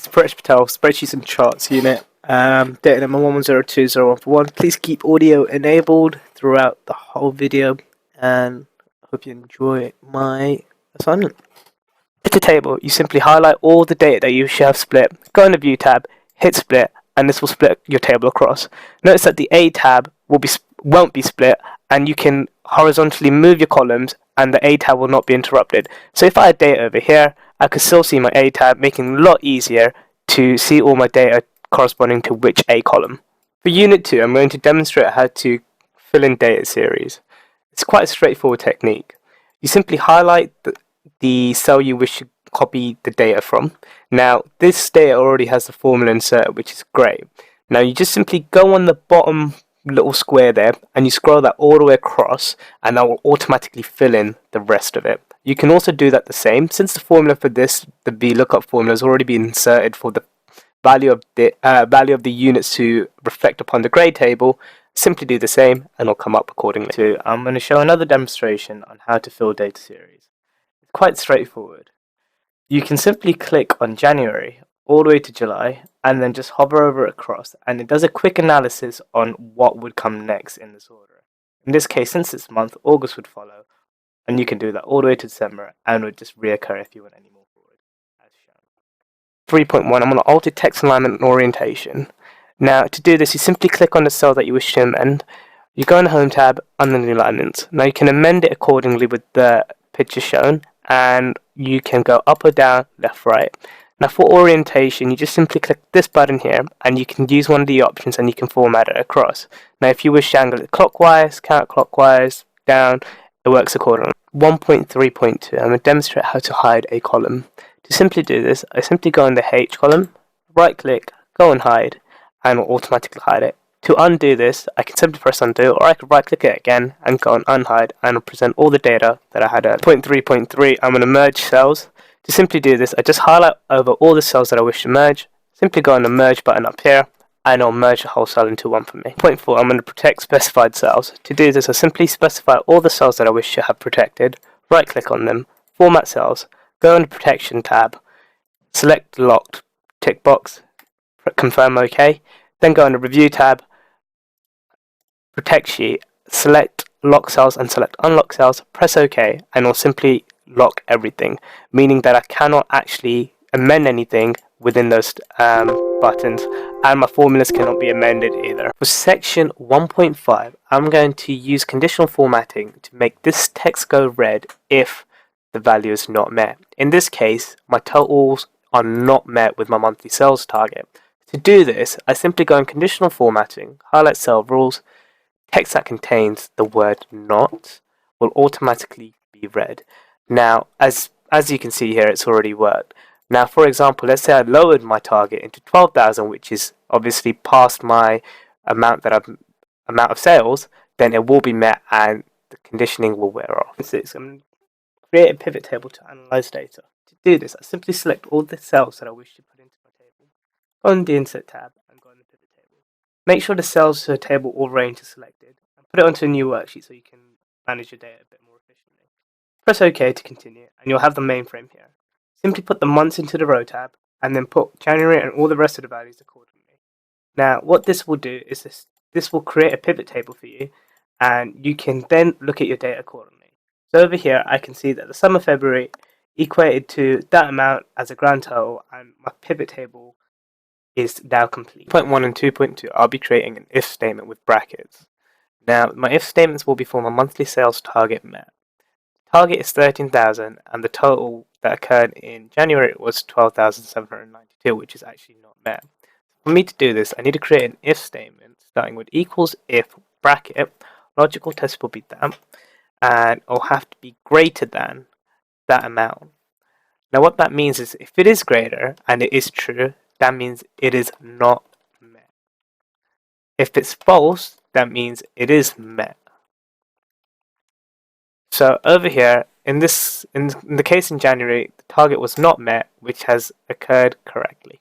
It's Paresh Patel, Spreadsheets and Charts unit. Data number 11020141. Please keep audio enabled throughout the whole video, and I hope you enjoy my assignment. It's a table. You simply highlight all the data that you should have split. Go in the View tab, hit Split, and this will split your table across. Notice that the A tab won't be split, and you can horizontally move your columns, and the A tab will not be interrupted. So if I had data over here, I could still see my A tab, making it a lot easier to see all my data corresponding to which A column. For Unit 2, I'm going to demonstrate how to fill in data series. It's quite a straightforward technique. You simply highlight the cell you wish to copy the data from. Now, this data already has the formula inserted, which is great. Now, you just simply go on the bottom little square there, and you scroll that all the way across, and that will automatically fill in the rest of it. You can also do that the same. Since the formula for this, the VLOOKUP formula, has already been inserted for the value of the units to reflect upon the grade table, simply do the same, and it'll come up accordingly. So I'm going to show another demonstration on how to fill data series. It's quite straightforward. You can simply click on January all the way to July, and then just hover over it across, and it does a quick analysis on what would come next in this order. In this case, since it's month, August would follow, and you can do that all the way to December, and it would just reoccur if you went any more forward, as shown. 3.1, I'm going to alter text alignment and orientation. Now, to do this, you simply click on the cell that you wish to amend. You go in the Home tab, under the alignments. Now, you can amend it accordingly with the picture shown, and you can go up or down, left, right. Now for orientation, you just simply click this button here, and you can use one of the options and you can format it across. Now if you wish to angle it clockwise, counterclockwise, down, it works accordingly. 1.3.2, I'm going to demonstrate how to hide a column. To simply do this, I simply go in the H column, right click, go and hide, and it will automatically hide it. To undo this, I can simply press undo, or I can right click it again and go and unhide, and it'll present all the data that I had at 0.3.3. I'm going to merge cells. To simply do this, I just highlight over all the cells that I wish to merge, simply go on the merge button up here, and it'll merge the whole cell into one for me. 0.4, I'm going to protect specified cells. To do this, I simply specify all the cells that I wish to have protected, right click on them, format cells, go in the protection tab, select the locked tick box, confirm OK, then go in the review tab, protect sheet, select lock cells and select unlock cells, press OK, and it'll simply lock everything, meaning that I cannot actually amend anything within those buttons, and my formulas cannot be amended either. For section 1.5, I'm going to use conditional formatting to make this text go red if the value is not met. In this case, my totals are not met with my monthly sales target. To do this, I simply go in conditional formatting, highlight cell rules, text that contains the word not will automatically be red. Now, as you can see here, it's already worked. Now, for example, let's say I lowered my target into 12,000, which is obviously past my amount of sales, then it will be met and the conditioning will wear off. So I'm going to create a pivot table to analyze data. To do this, I simply select all the cells that I wish to put into my table. Go on the Insert tab and go on the pivot table. Make sure the cells to the table all range are selected, and put it onto a new worksheet so you can manage your data a bit more efficiently. Press OK to continue, and you'll have the mainframe here. Simply put the months into the row tab, and then put January and all the rest of the values accordingly. Now, what this will do is this will create a pivot table for you, and you can then look at your data accordingly. So over here, I can see that the sum of February equated to that amount as a grand total, and my pivot table is now complete. 2.1 and 2.2, I'll be creating an if statement with brackets. Now, my if statements will be for my monthly sales target met. Target is 13,000, and the total that occurred in January was 12,792, which is actually not met. For me to do this, I need to create an if statement starting with equals if bracket, logical test will be that, and it'll have to be greater than that amount. Now what that means is if it is greater and it is true, that means it is not met. If it's false, that means it is met. So over here, in the case in January, the target was not met, which has occurred correctly.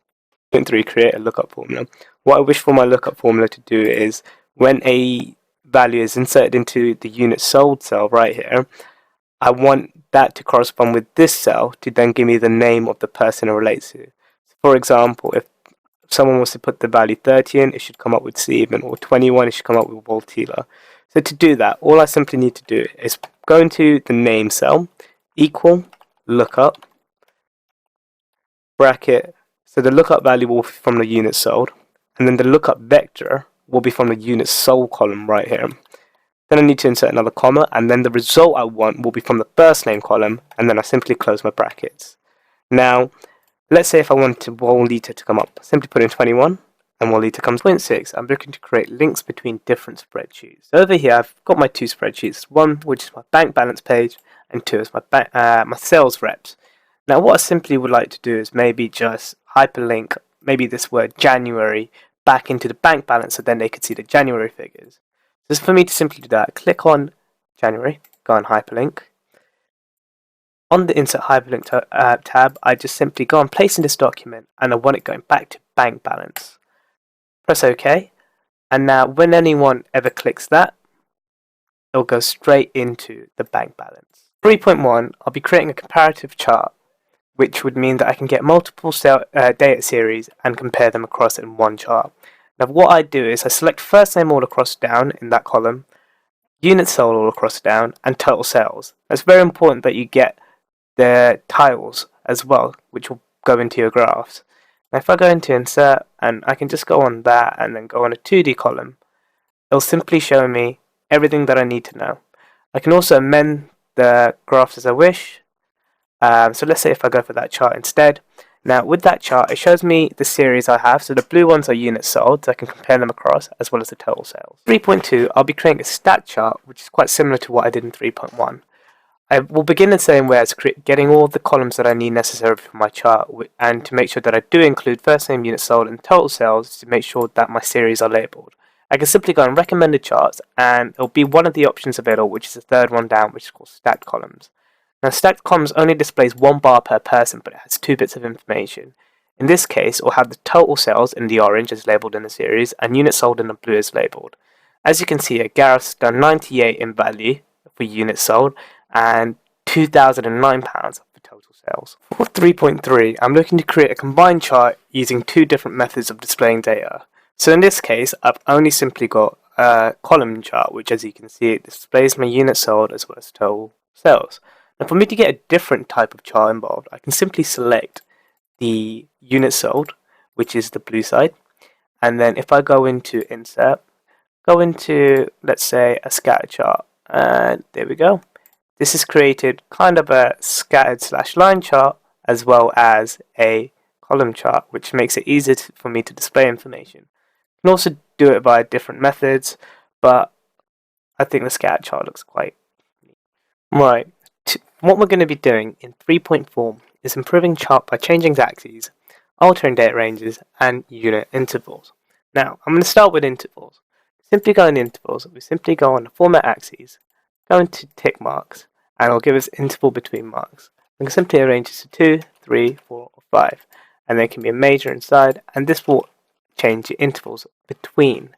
3. Create a lookup formula. What I wish for my lookup formula to do is when a value is inserted into the unit sold cell right here, I want that to correspond with this cell to then give me the name of the person it relates to. For example, if someone wants to put the value 30 in, it should come up with Stephen, or 21, it should come up with Waltila. So to do that, all I simply need to do is go into the name cell, equal, lookup, bracket, so the lookup value will be from the units sold, and then the lookup vector will be from the units sold column right here. Then I need to insert another comma, and then the result I want will be from the first name column, and then I simply close my brackets. Now, let's say if I wanted Waltila to come up, simply put in 21, and Waltila comes 0.6. I'm looking to create links between different spreadsheets. So over here, I've got my two spreadsheets. One, which is my bank balance page, and two is my sales reps. Now, what I simply would like to do is maybe just hyperlink maybe this word January back into the bank balance, so then they could see the January figures. So for me to simply do that, click on January, go on hyperlink. On the Insert Hyperlink tab, I just simply go on Place in this document, and I want it going back to bank balance. Press OK, and now when anyone ever clicks that, it'll go straight into the bank balance. 3.1, I'll be creating a comparative chart, which would mean that I can get multiple data series and compare them across in one chart. Now what I do is I select first name all across down in that column, units sold all across down, and total sales. It's very important that you get the titles as well, which will go into your graphs. Now if I go into insert, and I can just go on that and then go on a 2D column, it'll simply show me everything that I need to know. I can also amend the graphs as I wish. So let's say if I go for that chart instead. Now with that chart, it shows me the series I have. So the blue ones are units sold, so I can compare them across, as well as the total sales. 3.2, I'll be creating a stat chart, which is quite similar to what I did in 3.1. I will begin the same way as getting all the columns that I need necessary for my chart, and to make sure that I do include first name, units sold, and total sales to make sure that my series are labeled. I can simply go on recommended charts, and it'll be one of the options available, which is the third one down, which is called stacked columns. Now stacked columns only displays one bar per person, but it has 2 bits of information. In this case, it will have the total sales in the orange as labelled in the series, and units sold in the blue as labelled. As you can see here, Gareth's done 98 in value for units sold, and £2,009 for total sales. For 3.3, I'm looking to create a combined chart using 2 different methods of displaying data. So in this case, I've only simply got a column chart, which as you can see, it displays my units sold as well as total sales. Now for me to get a different type of chart involved, I can simply select the units sold, which is the blue side, and then if I go into insert, go into, let's say, a scatter chart, and there we go. This has created kind of a scattered / line chart as well as a column chart, which makes it easier for me to display information. You can also do it via different methods, but I think the scatter chart looks quite neat. Right, what we're going to be doing in 3.4 is improving chart by changing axes, altering date ranges, and unit intervals. Now, I'm going to start with intervals. Simply go in intervals, we simply go on the format axes, go into tick marks, and it'll give us interval between marks. We can simply arrange this to 2, 3, 4, or 5, and there can be a major inside, and this will change the intervals between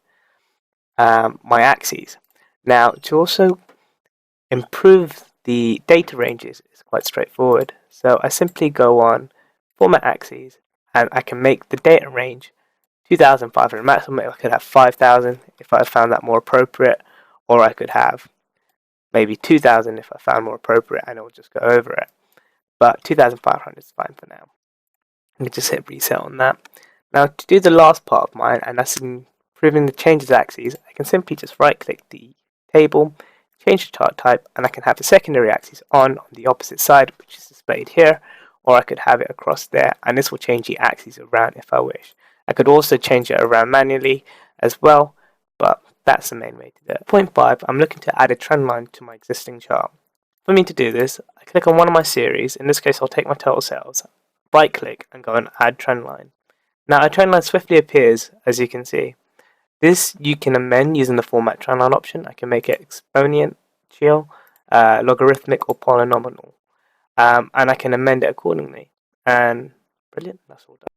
my axes. Now, to also improve the data ranges, it's quite straightforward. So I simply go on format axes, and I can make the data range 2,500 maximum. I could have 5,000 if I found that more appropriate, or I could have maybe 2,000 if I found more appropriate, and it will just go over it. But 2,500 is fine for now. Let me just hit reset on that. Now to do the last part of mine, and that's improving the changes axes, I can simply just right click the table, change the chart type, and I can have the secondary axis on the opposite side, which is displayed here, or I could have it across there, and this will change the axes around if I wish. I could also change it around manually as well, but that's the main way to do it. 0.5, I'm looking to add a trend line to my existing chart. For me to do this, I click on one of my series. In this case, I'll take my total sales, right click, and go and add trend line. Now a trend line swiftly appears, as you can see. This you can amend using the format trend line option. I can make it exponential, logarithmic, or polynomial, and I can amend it accordingly. And brilliant, that's all done.